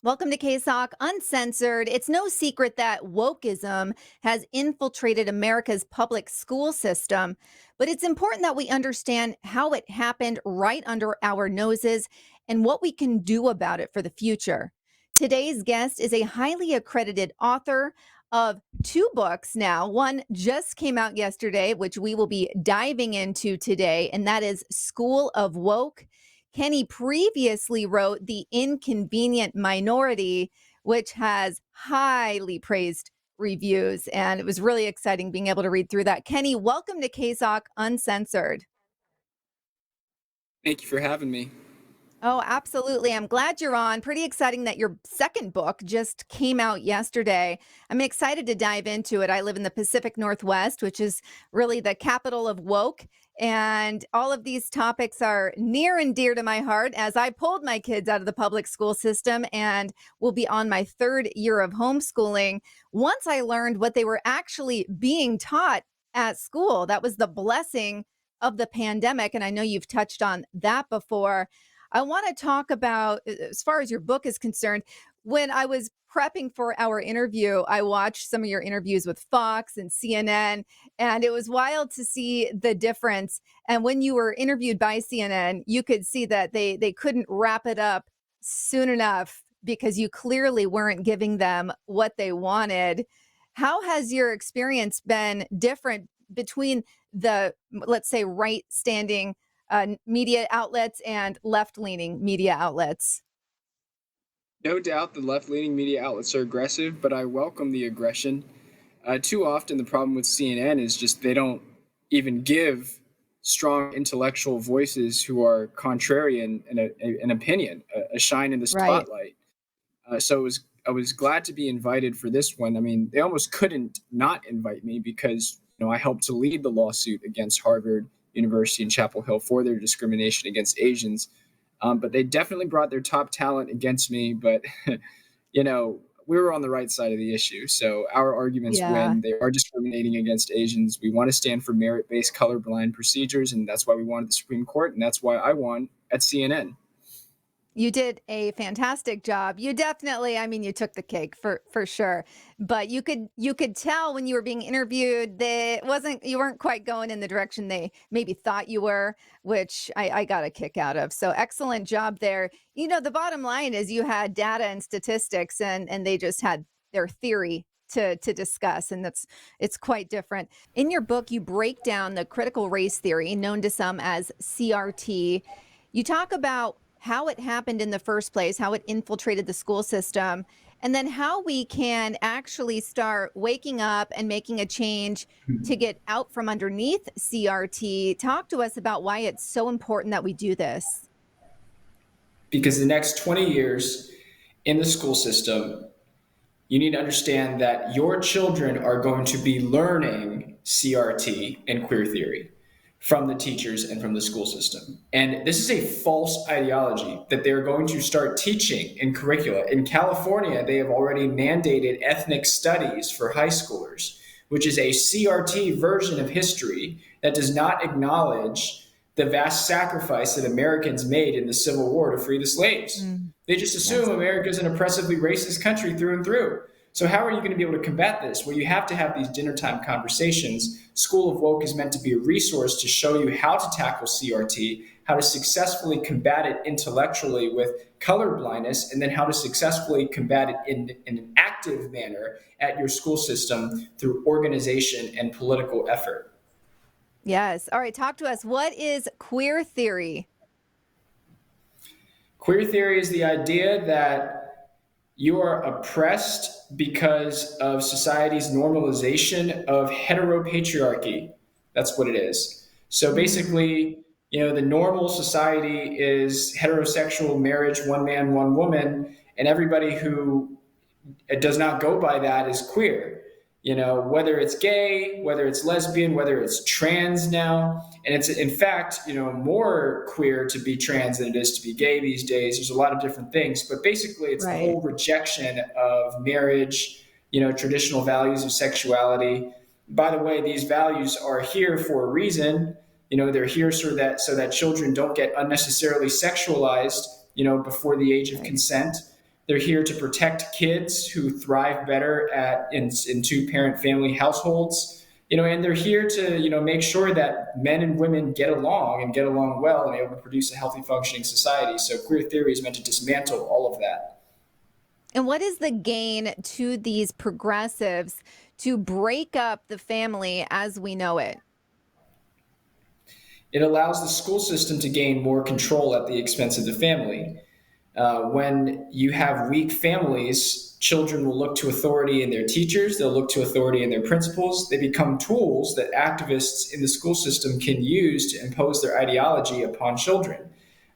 Welcome to KSoK Uncensored. It's no secret that wokeism has infiltrated America's public school system, but it's important that we understand how it happened right under our noses and what we can do about it for the future. Today's guest is a highly accredited author of two books now. One just came out yesterday, which we will be diving into today, and that is School of Woke. Kenny previously wrote The Inconvenient Minority, which has highly praised reviews. And it was really exciting being able to read through that. Kenny, welcome to KSoK Uncensored. Thank you for having me. Oh, absolutely. I'm glad you're on. Pretty exciting that your second book just came out yesterday. I'm excited to dive into it. I live in the Pacific Northwest, which is really the capital of woke. And all of these topics are near and dear to my heart as I pulled my kids out of the public school system and will be on my third year of homeschooling. Once I learned what they were actually being taught at school, that was the blessing of the pandemic. And I know you've touched on that before. I want to talk about, as far as your book is concerned, when I was prepping for our interview, I watched some of your interviews with Fox and CNN, and it was wild to see the difference. And when you were interviewed by CNN, you could see that they couldn't wrap it up soon enough because you clearly weren't giving them what they wanted. How has your experience been different between the, let's say, right standing media outlets and left-leaning media outlets? No doubt the left-leaning media outlets are aggressive, but I welcome the aggression. Too often, the problem with CNN is just they don't even give strong intellectual voices who are contrarian in an opinion, a shine in the Right. spotlight. I was glad to be invited for this one. I mean, they almost couldn't not invite me because I helped to lead the lawsuit against Harvard University and Chapel Hill for their discrimination against Asians. But they definitely brought their top talent against me. But we were on the right side of the issue, so our arguments Yeah. win. They are discriminating against Asians. We want to stand for merit-based colorblind procedures, and that's why we wanted the Supreme Court, and that's why I won at CNN. You did a fantastic job. You definitely, I mean, you took the cake for sure. But you could tell when you were being interviewed that it wasn't you weren't quite going in the direction they maybe thought you were, which I got a kick out of. So excellent job there. The bottom line is you had data and statistics and they just had their theory to discuss, and it's quite different. In your book, you break down the critical race theory, known to some as CRT. You talk about how it happened in the first place, how it infiltrated the school system, and then how we can actually start waking up and making a change to get out from underneath CRT. Talk to us about why it's so important that we do this. Because the next 20 years in the school system, you need to understand that your children are going to be learning CRT and queer theory from the teachers and from the school system. And this is a false ideology that they're going to start teaching in curricula. In California, they have already mandated ethnic studies for high schoolers, which is a CRT version of history that does not acknowledge the vast sacrifice that Americans made in the Civil War to free the slaves. Mm, They just assume yes. America is an oppressively racist country through and through. So how are you going to be able to combat this? Well, you have to have these dinner time conversations. School of Woke is meant to be a resource to show you how to tackle CRT, how to successfully combat it intellectually with color blindness, and then how to successfully combat it in an active manner at your school system through organization and political effort. Yes. All right. Talk to us. What is queer theory? Queer theory is the idea that you are oppressed because of society's normalization of heteropatriarchy. That's what it is. So Mm, basically, the normal society is heterosexual marriage, one man, one woman, and everybody who does not go by that is queer. Whether it's gay, whether it's lesbian, whether it's trans now. And it's in fact, more queer to be trans than it is to be gay these days. There's a lot of different things, but basically it's the right. whole rejection of marriage, traditional values of sexuality. By the way, these values are here for a reason. They're here so that children don't get unnecessarily sexualized, before the age of Right. consent. They're here to protect kids who thrive better in two-parent family households. And they're here to, make sure that men and women get along and get along well and able to produce a healthy functioning society. So queer theory is meant to dismantle all of that. And what is the gain to these progressives to break up the family as we know it? It allows the school system to gain more control at the expense of the family. When you have weak families, children will look to authority in their teachers, they'll look to authority in their principals. They become tools that activists in the school system can use to impose their ideology upon children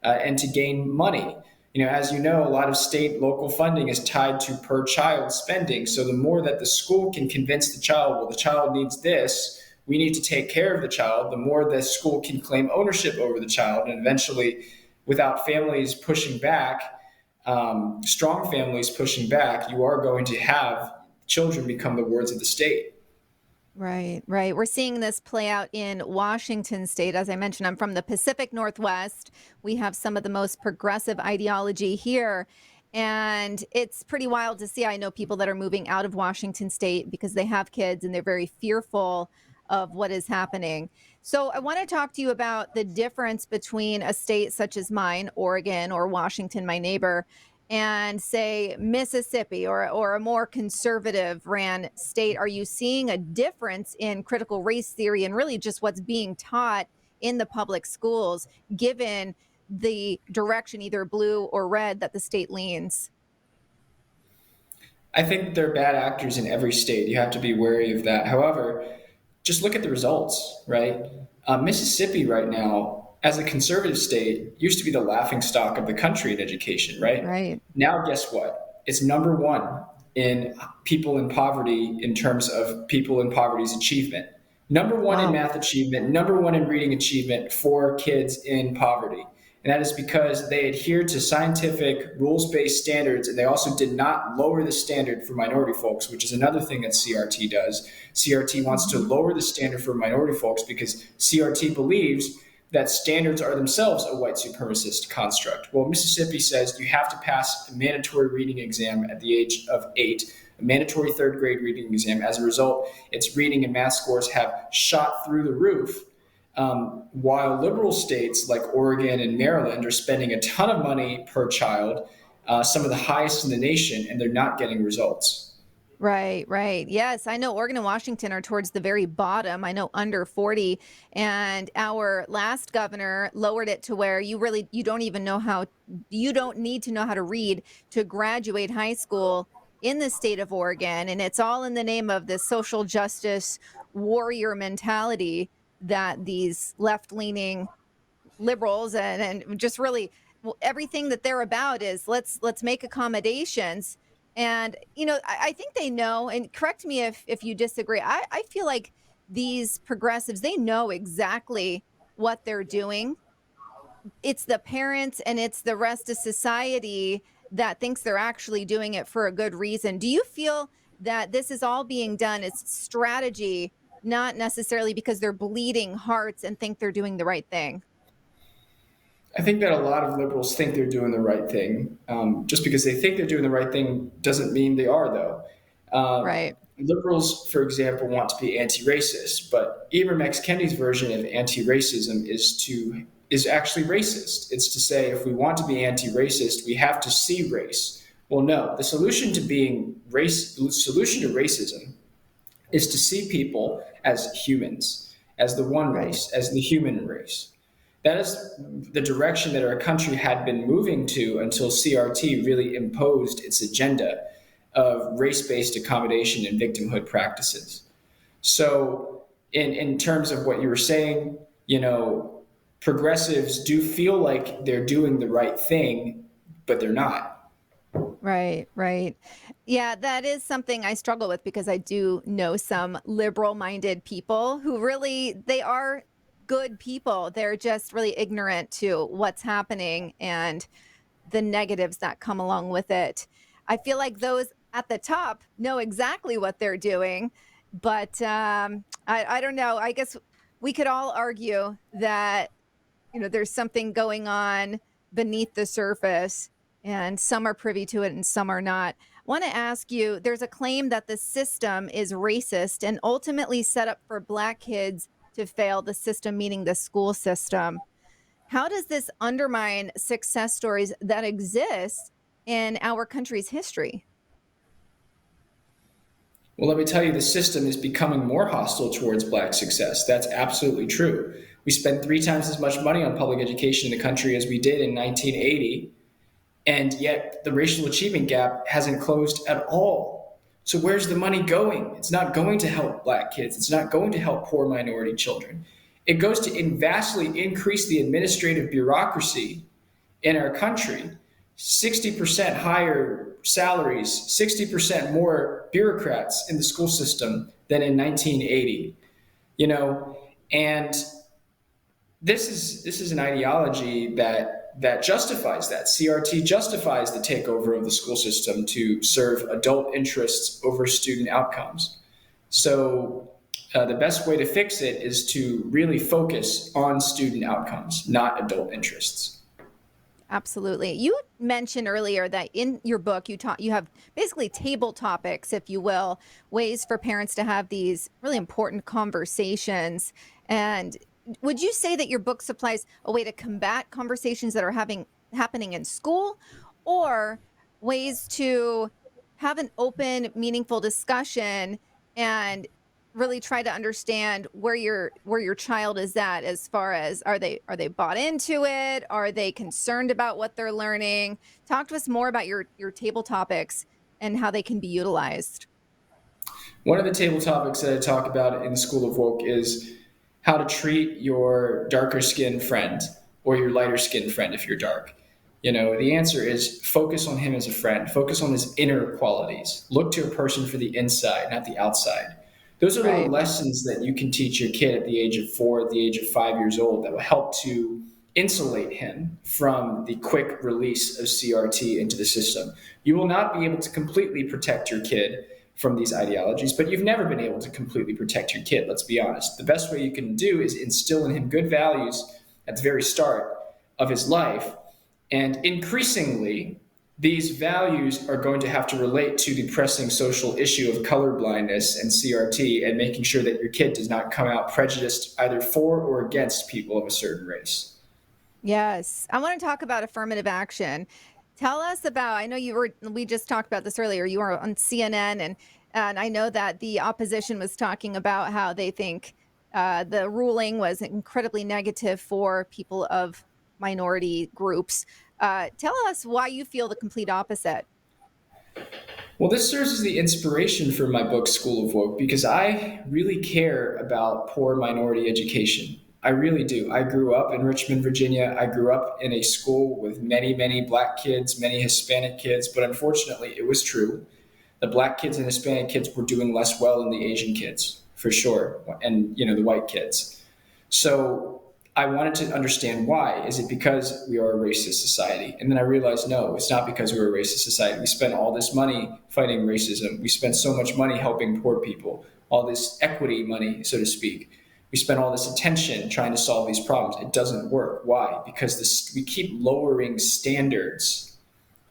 and to gain money. As you know, a lot of state local funding is tied to per child spending. So the more that the school can convince the child, well, the child needs this, we need to take care of the child, the more the school can claim ownership over the child. And eventually, without families pushing back, strong families pushing back, you are going to have children become the wards of the state. Right, right. We're seeing this play out in Washington state. As I mentioned, I'm from the Pacific Northwest. We have some of the most progressive ideology here. And it's pretty wild to see. I know people that are moving out of Washington state because they have kids and they're very fearful of what is happening. So I want to talk to you about the difference between a state such as mine, Oregon, or Washington, my neighbor, and say Mississippi or a more conservative ran state. Are you seeing a difference in critical race theory and really just what's being taught in the public schools, given the direction, either blue or red, that the state leans? I think there are bad actors in every state. You have to be wary of that. However, just look at the results, right? Mississippi right now, as a conservative state, used to be the laughing stock of the country in education, right? Right. Now, guess what? It's number one in people in poverty in terms of people in poverty's achievement. Number one in Wow. math achievement, number one in reading achievement for kids in poverty. And that is because they adhered to scientific rules based standards, and they also did not lower the standard for minority folks, which is another thing that CRT does. CRT wants to Mhm. lower the standard for minority folks because CRT believes that standards are themselves a white supremacist construct. Well, Mississippi says you have to pass a mandatory reading exam at the age of 8, a mandatory third grade reading exam. As a result, its reading and math scores have shot through the roof. While liberal states like Oregon and Maryland are spending a ton of money per child, some of the highest in the nation, and they're not getting results. Right, right. Yes, I know Oregon and Washington are towards the very bottom. I know under 40, and our last governor lowered it to where you don't even know how, you don't need to know how to read to graduate high school in the state of Oregon, and it's all in the name of this social justice warrior mentality that these left-leaning liberals and just really, well, everything that they're about is let's make accommodations. And I think they know, and correct me if you disagree. I feel like these progressives, they know exactly what they're doing. It's the parents and it's the rest of society that thinks they're actually doing it for a good reason. Do you feel that this is all being done as strategy, not necessarily because they're bleeding hearts and think they're doing the right thing? I think that a lot of liberals think they're doing the right thing. Just because they think they're doing the right thing doesn't mean they are, though. Right. Liberals, for example, want to be anti-racist, but Ibram X. Kendi's version of anti-racism is actually racist. It's to say if we want to be anti-racist, we have to see race. Well, no. The solution to racism is to see people as humans, as the one Right. race, as the human race. That is the direction that our country had been moving to until CRT really imposed its agenda of race based accommodation and victimhood practices. So, in terms of what you were saying, progressives do feel like they're doing the right thing, but they're not. Right, right. Yeah, that is something I struggle with because I do know some liberal-minded people who really they are good people. They're just really ignorant to what's happening and the negatives that come along with it. I feel like those at the top know exactly what they're doing, but I don't know. I guess we could all argue that there's something going on beneath the surface. and some are privy to it and some are not. I want to ask you, there's a claim that the system is racist and ultimately set up for Black kids to fail, the system meaning the school system. How does this undermine success stories that exist in our country's history? Well, let me tell you, the system is becoming more hostile towards Black success. That's absolutely true. We spend 3 times as much money on public education in the country as we did in 1980, and yet the racial achievement gap hasn't closed at all. So, where's the money going? It's not going to help Black kids, it's not going to help poor minority children. It goes to vastly increase the administrative bureaucracy in our country. 60% higher salaries, 60% more bureaucrats in the school system than in 1980. You know, and this is an ideology that justifies that. CRT justifies the takeover of the school system to serve adult interests over student outcomes. So the best way to fix it is to really focus on student outcomes, not adult interests. Absolutely. You mentioned earlier that in your book you have basically table topics, if you will, ways for parents to have these really important conversations. And would you say that your book supplies a way to combat conversations that are having happening in school, or ways to have an open, meaningful discussion and really try to understand where your child is at, as far as are they bought into it? Are they concerned about what they're learning? Talk to us more about your table topics and how they can be utilized. One of the table topics that I talk about in School of Woke is how to treat your darker skinned friend or your lighter skinned friend if you're dark. The answer is focus on him as a friend, focus on his inner qualities. Look to a person for the inside, not the outside. Those are little Right. lessons that you can teach your kid at the age of 4, at the age of 5 years old, that will help to insulate him from the quick release of CRT into the system. You will not be able to completely protect your kid from these ideologies, but you've never been able to completely protect your kid, let's be honest. The best way you can do is instill in him good values at the very start of his life. And increasingly, these values are going to have to relate to the pressing social issue of colorblindness and CRT, and making sure that your kid does not come out prejudiced either for or against people of a certain race. Yes. I want to talk about affirmative action. Tell us about, I know we just talked about this earlier. You were on CNN, and I know that the opposition was talking about how they think the ruling was incredibly negative for people of minority groups. Tell us why you feel the complete opposite. Well, this serves as the inspiration for my book, School of Woke, because I really care about poor minority education. I really do. I grew up in Richmond, Virginia. I grew up in a school with many, many Black kids, many Hispanic kids, but unfortunately, it was true. The Black kids and Hispanic kids were doing less well than the Asian kids, for sure, and the white kids. So I wanted to understand why. Is it because we are a racist society? And then I realized, no, it's not because we're a racist society. We spend all this money fighting racism. We spend so much money helping poor people, all this equity money, so to speak. We spend all this attention trying to solve these problems. It doesn't work. Why? Because we keep lowering standards.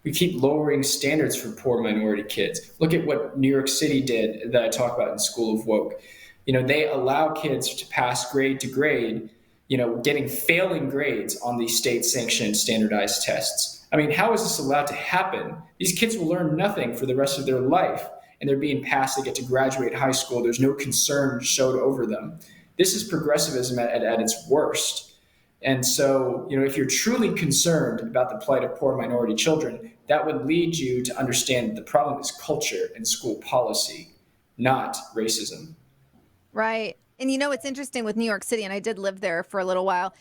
We keep lowering standards for poor minority kids. Look at what New York City did that I talk about in School of Woke. They allow kids to pass grade to grade, getting failing grades on these state sanctioned standardized tests. I mean, how is this allowed to happen? These kids will learn nothing for the rest of their life, and they're being passed. They get to graduate high school. There's no concern showed over them. This is progressivism at its worst. And so, if you're truly concerned about the plight of poor minority children, that would lead you to understand that the problem is culture and school policy, not racism. Right. And it's interesting with New York City, and I did live there for a little while.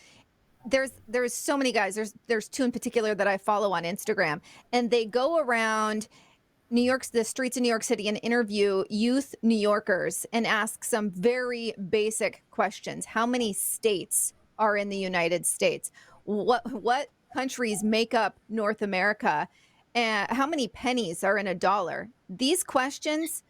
There's so many guys. There's two in particular that I follow on Instagram, and they go around the streets of New York City and interview youth New Yorkers and ask some very basic questions. How many states are in the United States? What countries make up North America? And how many pennies are in a dollar? These questions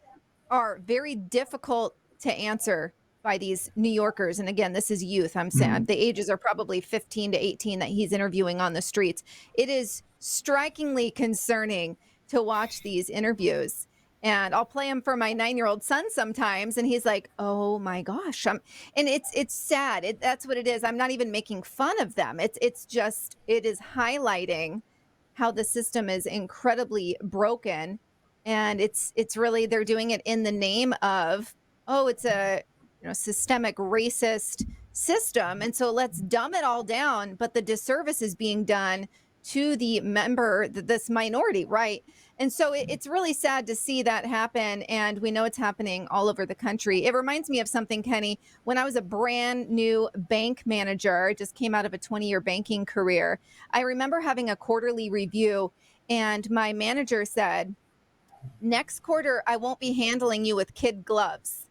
are very difficult to answer by these New Yorkers. And again, this is youth. I'm saying Mhm. the ages are probably 15 to 18 that he's interviewing on the streets. It is strikingly concerning to watch these interviews. And I'll play them for my 9-year-old son sometimes, and he's like, "Oh my gosh!" And it's sad. That's what it is. I'm not even making fun of them. It's just it is highlighting how the system is incredibly broken, and it's really they're doing it in the name of, oh, it's a systemic racist system, and so let's dumb it all down, but the disservice is being done to the member, this minority, right? And so it's really sad to see that happen, and we know it's happening all over the country. It reminds me of something, Kenny, when I was a brand new bank manager. I just came out of a 20-year banking career. I remember having a quarterly review, and my manager said, "Next quarter, I won't be handling you with kid gloves."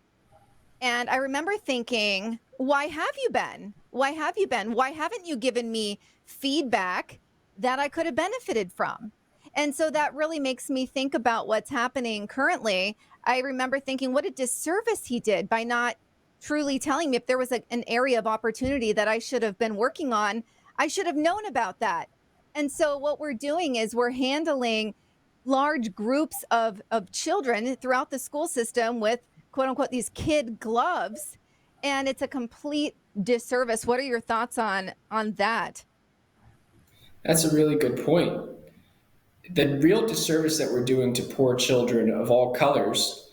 And I remember thinking, why have you been? Why have you been? Why haven't you given me feedback that I could have benefited from? And so that really makes me think about what's happening currently. I remember thinking what a disservice he did by not truly telling me if there was an area of opportunity that I should have been working on. I should have known about that. And so what we're doing is we're handling large groups of children throughout the school system with quote unquote these kid gloves, and it's a complete disservice. What are your thoughts on that? That's a really good point. The real disservice that we're doing to poor children of all colors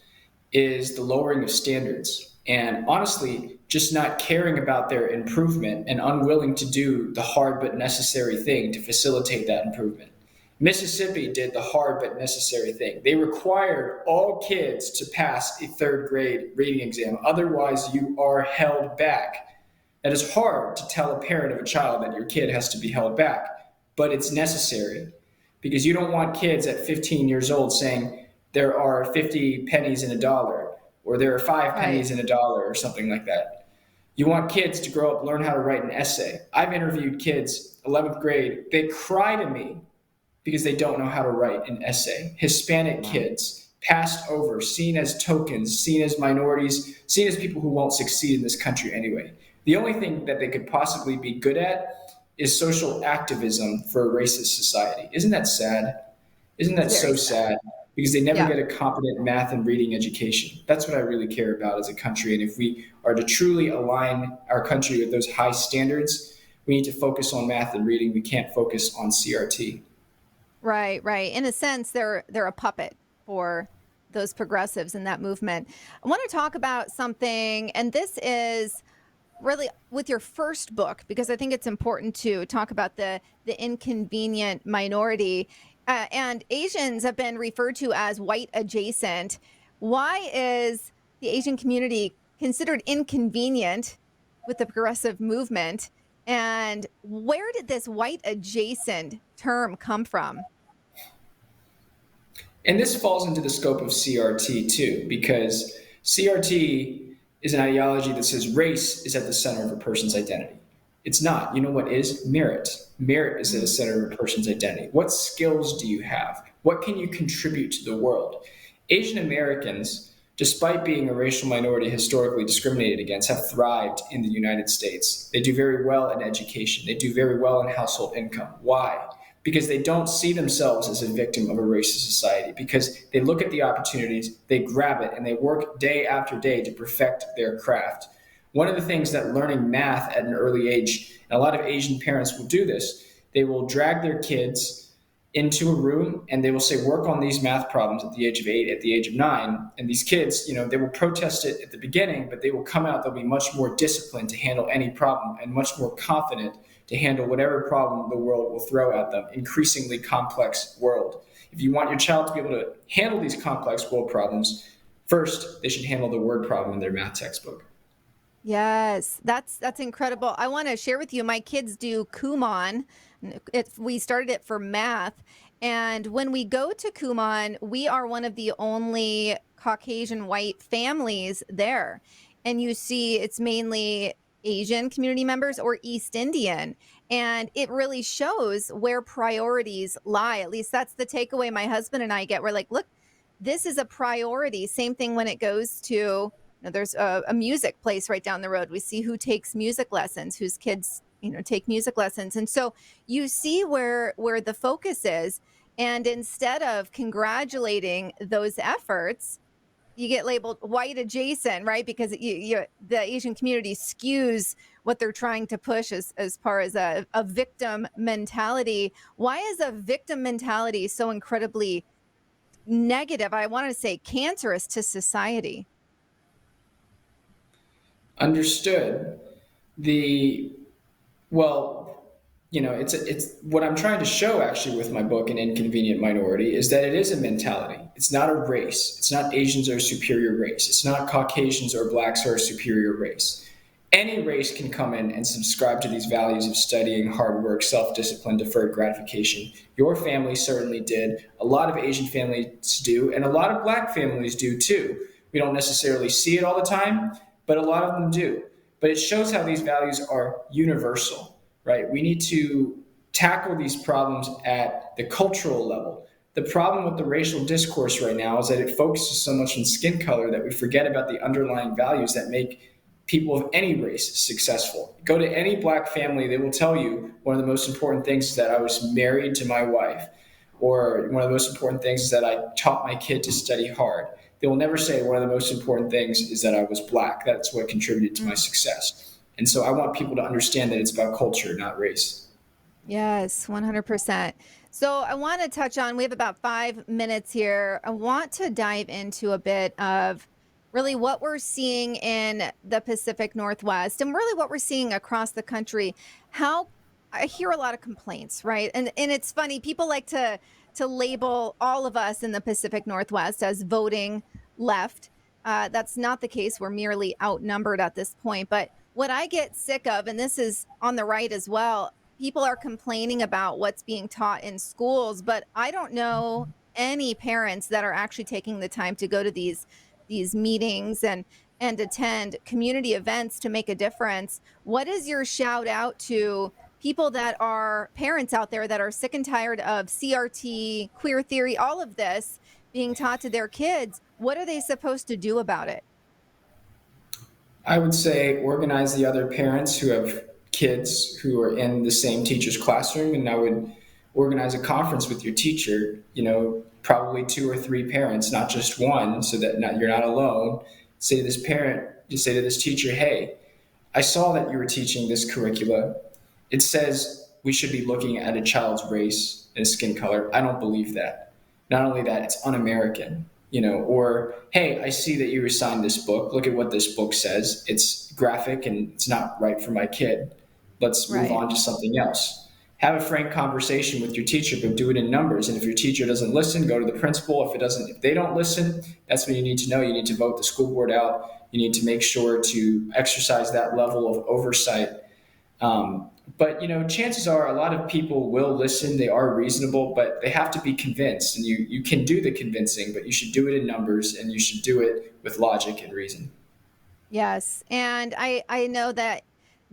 is the lowering of standards and honestly just not caring about their improvement and unwilling to do the hard but necessary thing to facilitate that improvement. Mississippi did the hard but necessary thing. They required all kids to pass a third grade reading exam. Otherwise, you are held back. That is hard to tell a parent of a child that your kid has to be held back, but it's necessary because you don't want kids at 15 years old saying there are 50 pennies in a dollar or there are five Right. pennies in a dollar or something like that. You want kids to grow up, learn how to write an essay. I've interviewed kids, 11th grade, they cry to me because they don't know how to write an essay. Hispanic Wow. kids, passed over, seen as tokens, seen as minorities, seen as people who won't succeed in this country anyway. The only thing that they could possibly be good at is social activism for a racist society. Isn't that sad? Isn't It's that very so sad. sad? Because they never Yeah. get a competent math and reading education. That's what I really care about as a country. And if we are to truly align our country with those high standards, we need to focus on math and reading. We can't focus on CRT. Right, right. In a sense, they're a puppet for those progressives in that movement. I want to talk about something, and this is really with your first book because I think it's important to talk about the inconvenient minority. And Asians have been referred to as white adjacent. Why is the Asian community considered inconvenient with the progressive movement? And where did this white adjacent term come from? And this falls into the scope of CRT too, because CRT is an ideology that says race is at the center of a person's identity. It's not. You know what is? Merit. Merit is at the Mm. center of a person's identity. What skills do you have? What can you contribute to the world? Asian Americans, despite being a racial minority historically discriminated against, have thrived in the United States. They do very well in education. They do very well in household income. Why? Because they don't see themselves as a victim of a racist society, because they look at the opportunities, they grab it, and they work day after day to perfect their craft. One of the things that learning math at an early age, and a lot of Asian parents will do this, they will drag their kids into a room and they will say, work on these math problems at the age of 8, at the age of 9. And these kids, they will protest it at the beginning, but they will come out, they'll be much more disciplined to handle any problem and much more confident to handle whatever problem the world will throw at them, increasingly complex world. If you want your child to be able to handle these complex world problems, first they should handle the word problem in their math textbook. Yes, that's incredible. I want to share with you. My kids do Kumon. We started it for math, and when we go to Kumon, we are one of the only Caucasian white families there. And you see, it's mainly Asian community members or East Indian, and it really shows where priorities lie. At least that's the takeaway my husband and I get. We're like, look, this is a priority. Same thing when it goes to there's a music place right down the road. We see who takes music lessons, whose kids take music lessons. And so you see where the focus is. And instead of congratulating those efforts, you get labeled white adjacent, right? Because the Asian community skews what they're trying to push as far as a victim mentality. Why is a victim mentality so incredibly negative? I want to say cancerous to society. Understood. The Well, it's what I'm trying to show actually with my book, An Inconvenient Minority, is that it is a mentality. It's not a race. It's not Asians are a superior race. It's not Caucasians or blacks are a superior race. Any race can come in and subscribe to these values of studying, hard work, self-discipline, deferred gratification. Your family certainly did. A lot of Asian families do, and a lot of black families do too. We don't necessarily see it all the time, but a lot of them do. But it shows how these values are universal, right? We need to tackle these problems at the cultural level. The problem with the racial discourse right now is that it focuses so much on skin color that we forget about the underlying values that make people of any race successful. Go to any black family, they will tell you one of the most important things is that I was married to my wife, or one of the most important things is that I taught my kid to study hard. They will never say one of the most important things is that I was black. That's what contributed to my success. And so I want people to understand that it's about culture, not race. Yes, 100%. So I want to touch on, we have about 5 minutes here. I want to dive into a bit of really what we're seeing in the Pacific Northwest and really what we're seeing across the country. How I hear a lot of complaints, right? And it's funny, people like to label all of us in the Pacific Northwest as voting left. That's not the case. We're merely outnumbered at this point. But what I get sick of, and this is on the right as well, people are complaining about what's being taught in schools, but I don't know any parents that are actually taking the time to go to these meetings and attend community events to make a difference. What is your shout out to people that are parents out there that are sick and tired of CRT, queer theory, all of this being taught to their kids? What are they supposed to do about it? I would say organize the other parents who have kids who are in the same teacher's classroom, and I would organize a conference with your teacher, probably two or three parents, not just one, so that you're not alone. Say to this parent, just say to this teacher, hey, I saw that you were teaching this curricula. It says we should be looking at a child's race and skin color. I don't believe that. Not only that, it's un-American, or, hey, I see that you assigned this book. Look at what this book says. It's graphic and it's not right for my kid. Let's move Right. on to something else. Have a frank conversation with your teacher, but do it in numbers. And if your teacher doesn't listen, go to the principal. If they don't listen, that's what you need to know. You need to vote the school board out. You need to make sure to exercise that level of oversight. But chances are a lot of people will listen. They are reasonable, but they have to be convinced. And you can do the convincing, but you should do it in numbers and you should do it with logic and reason. Yes. And I know that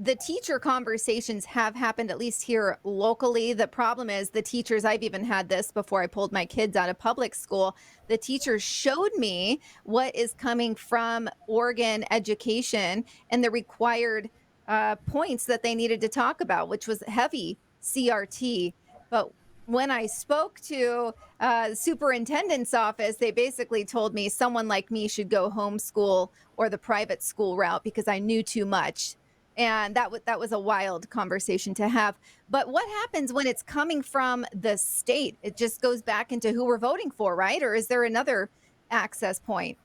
the teacher conversations have happened, at least here locally. The problem is the teachers, I've even had this before I pulled my kids out of public school. The teachers showed me what is coming from Oregon education and the required points that they needed to talk about, which was heavy CRT. But when I spoke to the superintendent's office, they basically told me someone like me should go homeschool or the private school route because I knew too much. And that was a wild conversation to have. But what happens when it's coming from the state? It just goes back into who we're voting for, right? Or is there another access point?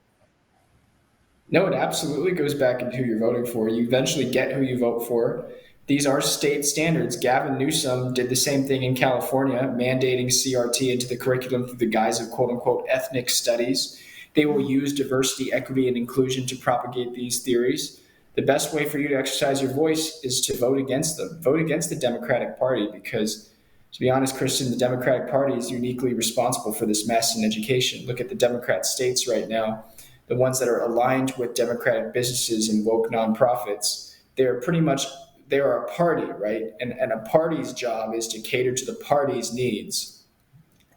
No, it absolutely goes back into who you're voting for. You eventually get who you vote for. These are state standards. Gavin Newsom did the same thing in California, mandating CRT into the curriculum through the guise of quote unquote ethnic studies. They will use diversity, equity, and inclusion to propagate these theories. The best way for you to exercise your voice is to vote against them. Vote against the Democratic Party because, to be honest, Christian, the Democratic Party is uniquely responsible for this mess in education. Look at the Democrat states right now, the ones that are aligned with Democratic businesses and woke nonprofits. They're a party, right? And a party's job is to cater to the party's needs.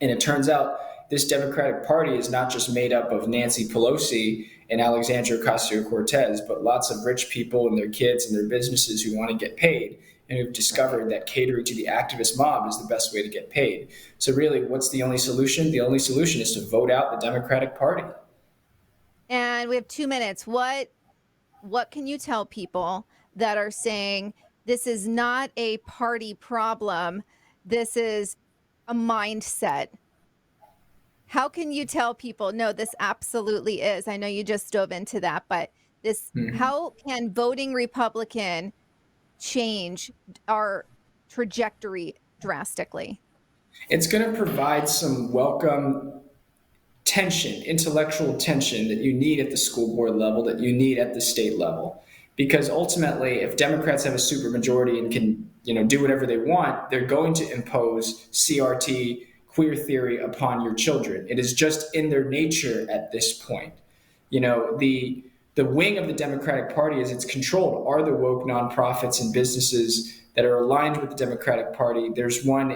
And it turns out this Democratic Party is not just made up of Nancy Pelosi and Alexandria Ocasio-Cortez, but lots of rich people and their kids and their businesses who want to get paid. and we've discovered that catering to the activist mob is the best way to get paid. So really, what's the only solution? The only solution is to vote out the Democratic Party. And we have 2 minutes. What can you tell people that are saying this is not a party problem? This is a mindset. How can you tell people, no, this absolutely is? I know you just dove into that, but Mhm. how can voting Republican change our trajectory drastically? It's going to provide some welcome tension, intellectual tension that you need at the school board level, that you need at the state level. Because ultimately, if Democrats have a supermajority and can, do whatever they want, they're going to impose CRT, queer theory, upon your children. It is just in their nature at this point. The wing of the Democratic Party, as it's controlled, are the woke nonprofits and businesses that are aligned with the Democratic Party. There's one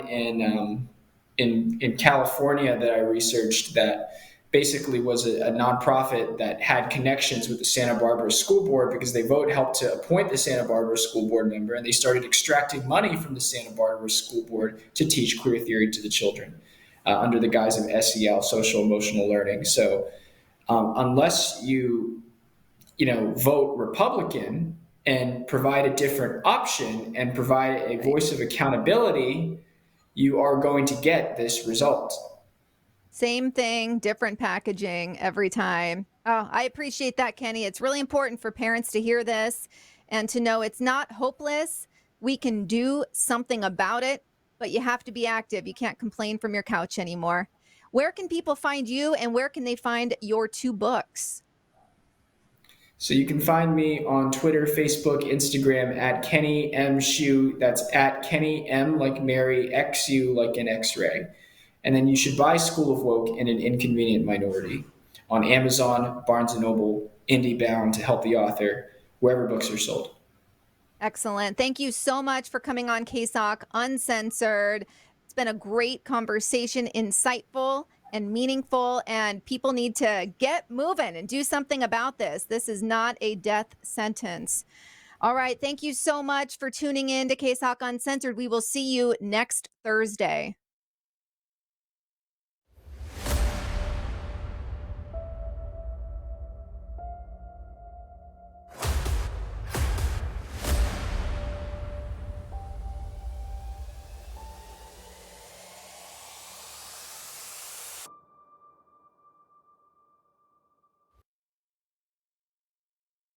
in California that I researched that basically was a nonprofit that had connections with the Santa Barbara School Board because they helped to appoint the Santa Barbara School Board member, and they started extracting money from the Santa Barbara School Board to teach queer theory to the children under the guise of SEL, social emotional learning. So unless you vote Republican and provide a different option and provide a Right. voice of accountability, you are going to get this result. Same thing, different packaging every time. Oh, I appreciate that, Kenny. It's really important for parents to hear this and to know it's not hopeless. We can do something about it, but you have to be active. You can't complain from your couch anymore. Where can people find you and where can they find your 2 books? So you can find me on Twitter, Facebook, Instagram at Kenny M. Shu. That's at Kenny M like Mary, XU like an X-ray. And then you should buy School of Woke in an Inconvenient Minority on Amazon, Barnes & Noble, IndieBound to help the author, wherever books are sold. Excellent. Thank you so much for coming on KSoK Uncensored. It's been a great conversation, insightful and meaningful, and people need to get moving and do something about this. This is not a death sentence. All right. Thank you so much for tuning in to KSoK Uncensored. We will see you next Thursday.